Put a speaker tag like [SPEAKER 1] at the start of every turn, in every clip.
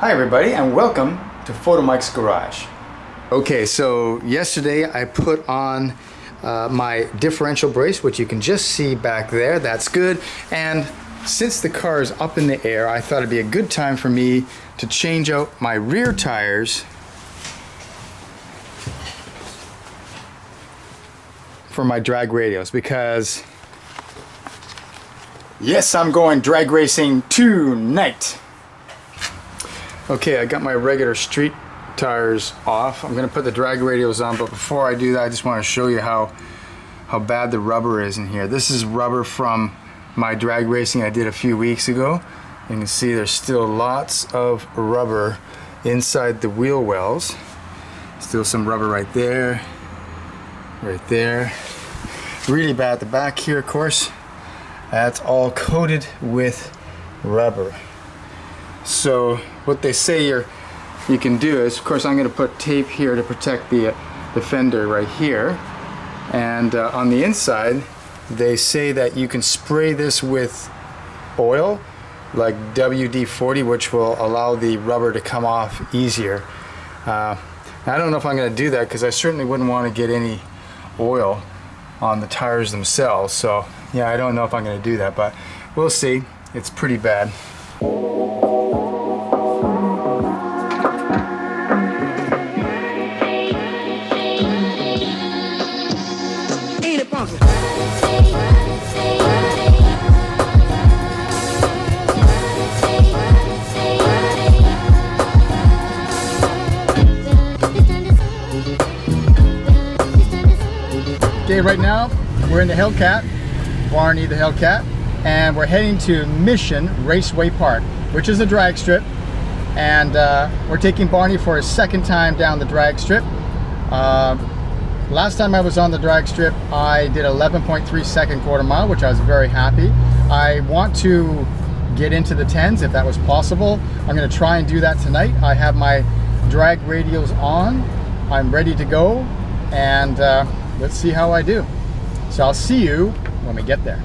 [SPEAKER 1] Hi everybody and welcome to Photomikes Garage. Okay, so yesterday I put on my differential brace, which you can just see back there. That's good. And since the car is up in the air, I thought it'd be a good time for me to change out my rear tires for my drag radials, because yes, I'm going drag racing tonight. Okay, I got my regular street tires off. I'm gonna put the drag radials on, but before I do that, I just want to show you how bad the rubber is in here. This is rubber from my drag racing I did a few weeks ago. You can see there's still lots of rubber inside the wheel wells. Still some rubber right there, right there. Really bad at the back here, of course. That's all coated with rubber. So what they say you can do is, of course, I'm going to put tape here to protect the fender right here, and on the inside they say that you can spray this with oil like WD-40, which will allow the rubber to come off easier. I don't know if I'm going to do that, because I certainly wouldn't want to get any oil on the tires themselves. So yeah, I don't know if I'm going to do that, but we'll see. It's pretty bad. Okay, right now we're in the Hellcat, Barney the Hellcat, and we're heading to Mission Raceway Park, which is a drag strip, and we're taking Barney for his second time down the drag strip. Last time I was on the drag strip, I did 11.3 second quarter mile, which I was very happy. I want to get into the 10s if that was possible. I'm going to try and do that tonight. I have my drag radials on. I'm ready to go, and let's see how I do. So I'll see you when we get there.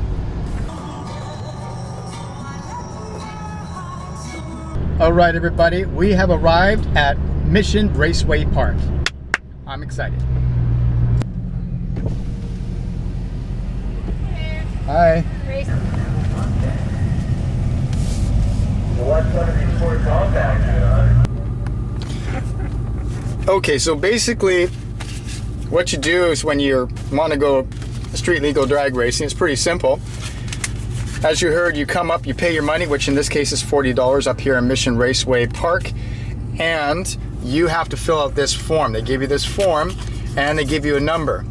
[SPEAKER 1] All right, everybody, we have arrived at Mission Raceway Park. I'm excited. Hi. Okay, so basically what you do is, when you want to go street legal drag racing, it's pretty simple. As you heard, you come up, you pay your money, which in this case is $40 up here in Mission Raceway Park, and you have to fill out this form. They give you this form and they give you a number.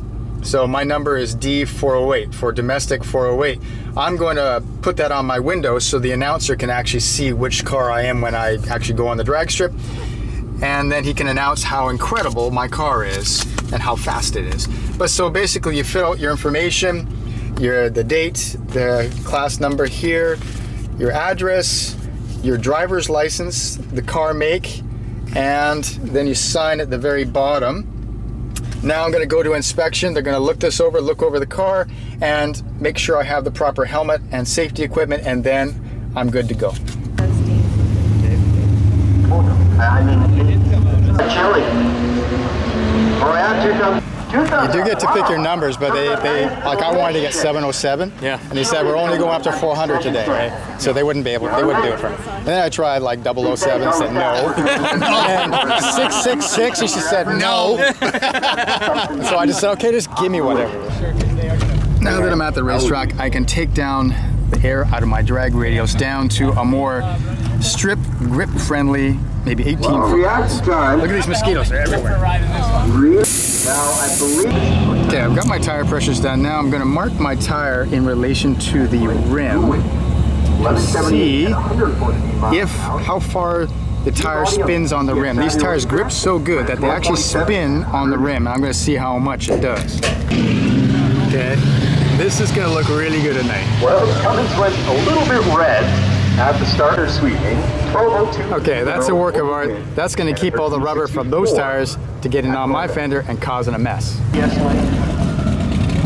[SPEAKER 1] So my number is D408 for domestic 408. I'm going to put that on my window so the announcer can actually see which car I am when I actually go on the drag strip, and then he can announce how incredible my car is and how fast it is. But so basically you fill out your information, the date, the class number here, your address, your driver's license, the car make, and then you sign at the very bottom. Now I'm going to go to inspection. They're going to look this over, look over the car, and make sure I have the proper helmet and safety equipment, and then I'm good to go. You do get to pick your numbers, but they like, I wanted to get 707.
[SPEAKER 2] Yeah.
[SPEAKER 1] And they said we're only going up to 400 today, right? So they wouldn't do it for me. And then I tried like 007, said no. And 666, and she said no. So I just said, okay, just give me whatever. Now that I'm at the racetrack, I can take down the air out of my drag radials down to a more strip grip friendly, maybe 18 foot. Look at these mosquitoes, they're everywhere. Okay, I've got my tire pressures down. Now I'm going to mark my tire in relation to the rim to see how far the tire spins on the rim. These tires grip so good that they actually spin on the rim. I'm going to see how much it does. Okay, this is going to look really good at night.
[SPEAKER 3] Well, Cummins went a little bit red at the starter sweeping.
[SPEAKER 1] Okay, that's a work of art. That's going to keep all the rubber from those tires to get in on my fender and causing a mess.
[SPEAKER 3] Yes,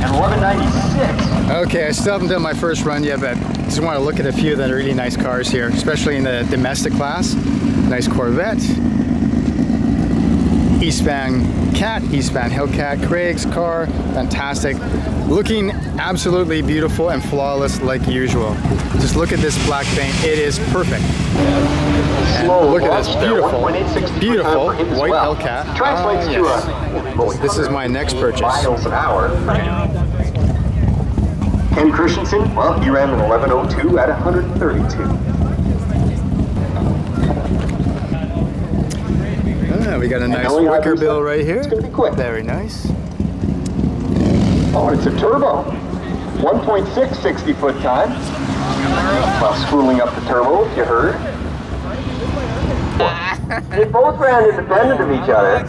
[SPEAKER 3] and 1196.
[SPEAKER 1] Okay, I still haven't done my first run yet, but I just want to look at a few of the really nice cars here, especially in the domestic class. Nice Corvette. Eastbound Cat, Eastbound Hellcat, Craig's car, fantastic. Looking absolutely beautiful and flawless like usual. Just look at this black paint, it is perfect. And look at this beautiful, beautiful white Hellcat.
[SPEAKER 3] Translates to
[SPEAKER 1] yes. This is my next purchase.
[SPEAKER 3] miles an hour. Ken Christensen, well, he ran an 1102 at 132.
[SPEAKER 1] We got a nice wicker bill right here.
[SPEAKER 3] It's going to be quick.
[SPEAKER 1] Very nice.
[SPEAKER 3] Oh, it's a turbo. 1.6 60-foot time. Well, spooling up the turbo, if you heard. They both ran independent of each other.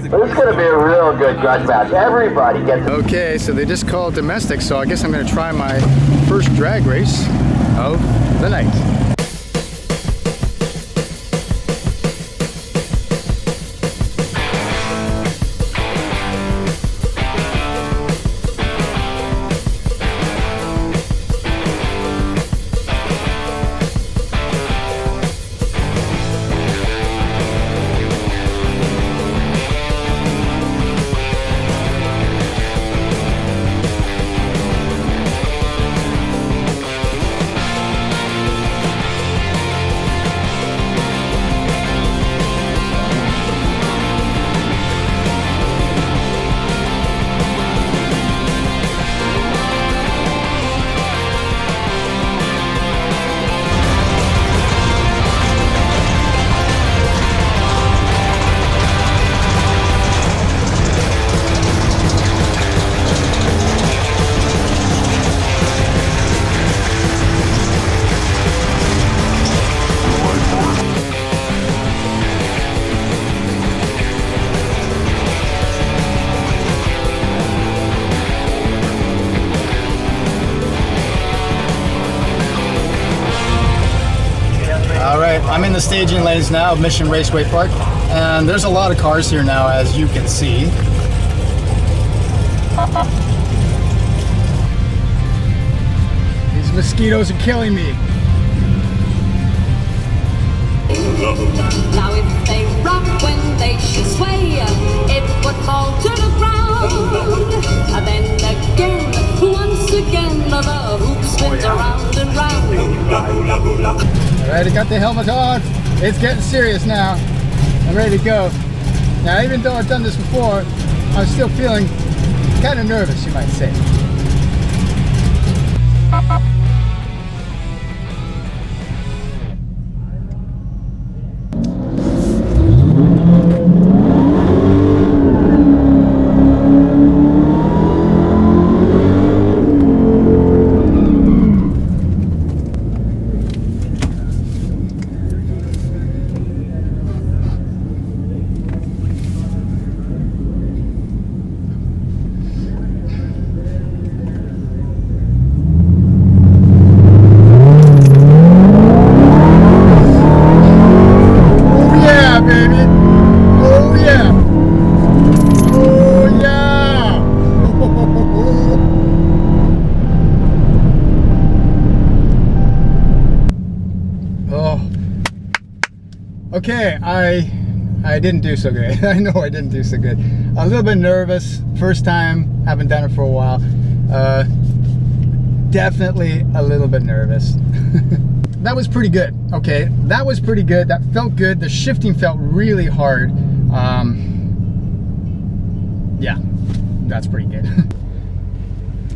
[SPEAKER 3] But it's going to be a real good grudge match. Everybody gets it.
[SPEAKER 1] Okay, so they just called domestic, so I guess I'm going to try my first drag race of the night. I'm in the staging lanes now of Mission Raceway Park, and there's a lot of cars here now, as you can see. These mosquitoes are killing me.
[SPEAKER 2] Now if they rock when they should sway, it would fall to the ground. And then again, once again, the hoop spins around and round.
[SPEAKER 1] Alright, I got the helmet on. It's getting serious now. I'm ready to go. Now, even though I've done this before, I'm still feeling kind of nervous, you might say. Okay, I didn't do so good. I know I didn't do so good. A little bit nervous. First time, haven't done it for a while. Definitely a little bit nervous. That was pretty good. Okay, that was pretty good. That felt good. The shifting felt really hard. Yeah, that's pretty good.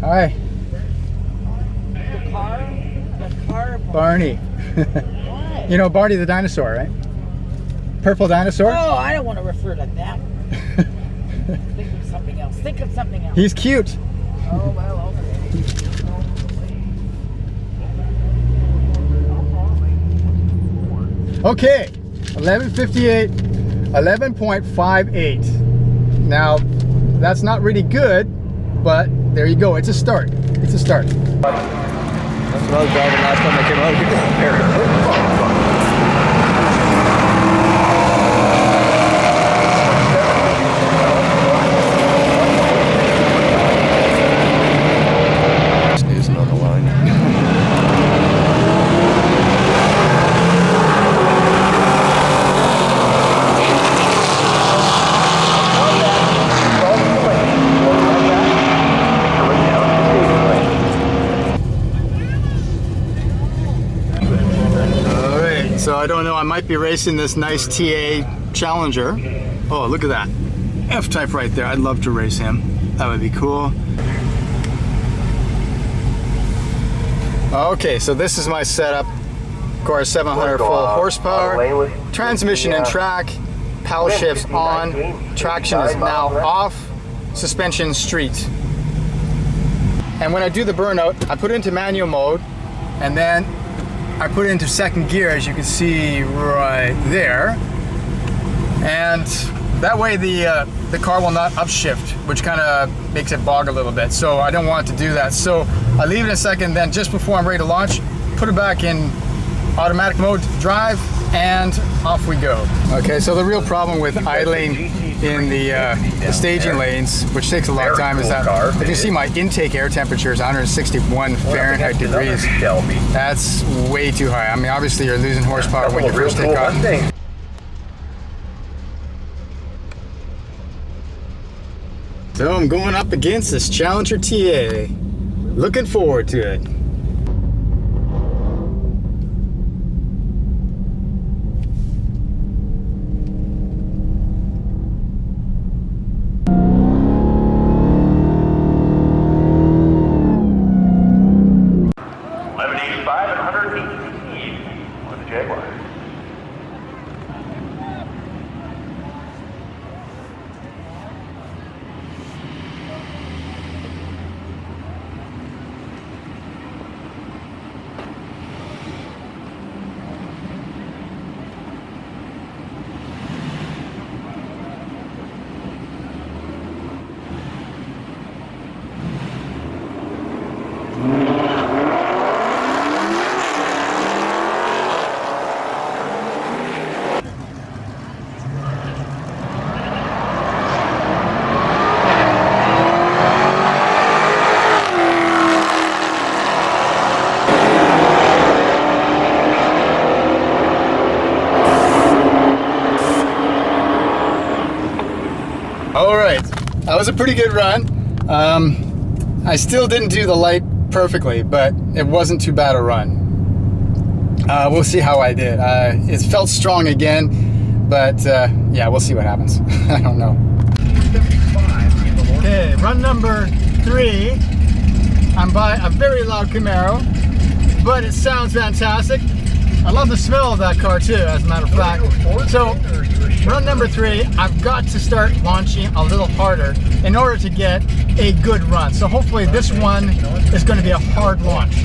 [SPEAKER 1] All right.
[SPEAKER 4] The car.
[SPEAKER 1] Barney. You know Barney the dinosaur, right? Purple dinosaur?
[SPEAKER 4] Oh, I don't want to refer to that. Think of something else. Think of something else.
[SPEAKER 1] He's cute.
[SPEAKER 4] Oh, well,
[SPEAKER 1] Okay, 11:58, 11.58. Now, that's not really good, but there you go. It's a start. It's a start.
[SPEAKER 5] That's what I was driving last time I came out here.
[SPEAKER 1] So I don't know, I might be racing this nice TA Challenger. Oh, look at that. F-Type right there. I'd love to race him. That would be cool. Okay, so this is my setup. Of course, 700 full horsepower. Transmission and track. Paddle shifts on. Traction is now off. Suspension street. And when I do the burnout, I put it into manual mode, and then I put it into second gear, as you can see right there. And that way the car will not upshift, which kind of makes it bog a little bit. So I don't want it to do that. So I leave it a second, then just before I'm ready to launch, put it back in automatic mode, drive, and off we go. Okay, so the real problem with idling in the staging lanes, which takes a long time, is that if you see my intake air temperature is 161 Fahrenheit degrees. That's way too high. I mean, obviously you're losing horsepower when you first take off. So I'm going up against this Challenger TA. Looking forward to it. That was a pretty good run. I still didn't do the light perfectly, but it wasn't too bad a run. We'll see how I did. It felt strong again, but yeah, we'll see what happens. I don't know. Okay, run number 3. I'm by a very loud Camaro, but it sounds fantastic. I love the smell of that car too, as a matter of fact. So, run number 3, I've got to start launching a little harder in order to get a good run. So hopefully this one is going to be a hard launch.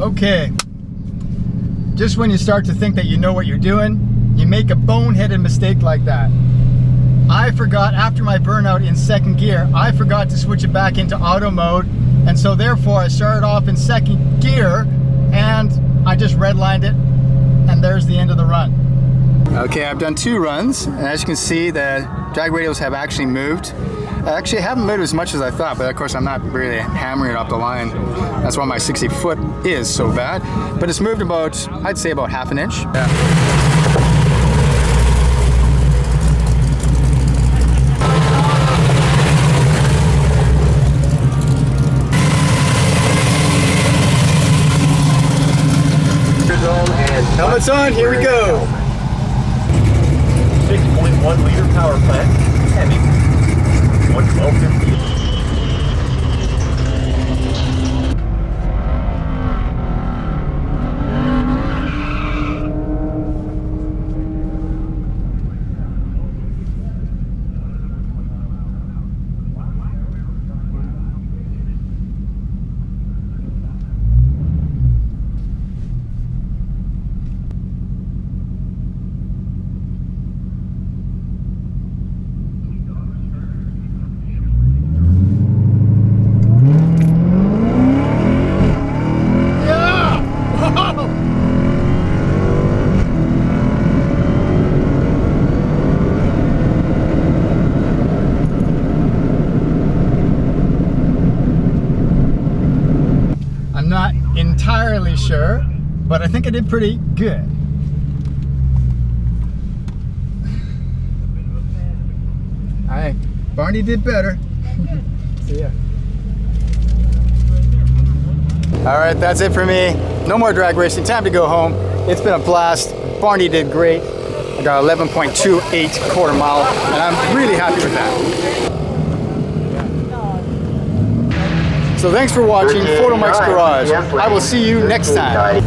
[SPEAKER 1] Okay, just when you start to think that you know what you're doing, you make a boneheaded mistake like that. I forgot, after my burnout in second gear, I forgot to switch it back into auto mode, and so therefore I started off in second gear and I just redlined it, and there's the end of the run. Okay, I've done 2 runs, and as you can see, the drag radials have actually moved. Actually, I haven't moved as much as I thought, but of course I'm not really hammering it up the line. That's why my 60 foot is so bad. But it's moved about, I'd say about half an inch. Yeah. Helmet's on, here we go.
[SPEAKER 3] 6.1 liter power plant, heavy. 112.50.
[SPEAKER 1] entirely sure, but I think I did pretty good. Barney did better. See ya. All right, that's it for me. No more drag racing. Time to go home. It's been a blast. Barney did great. I got 11.28 quarter mile, and I'm really happy with that. So thanks for watching Photomikes Garage. I will see you next time.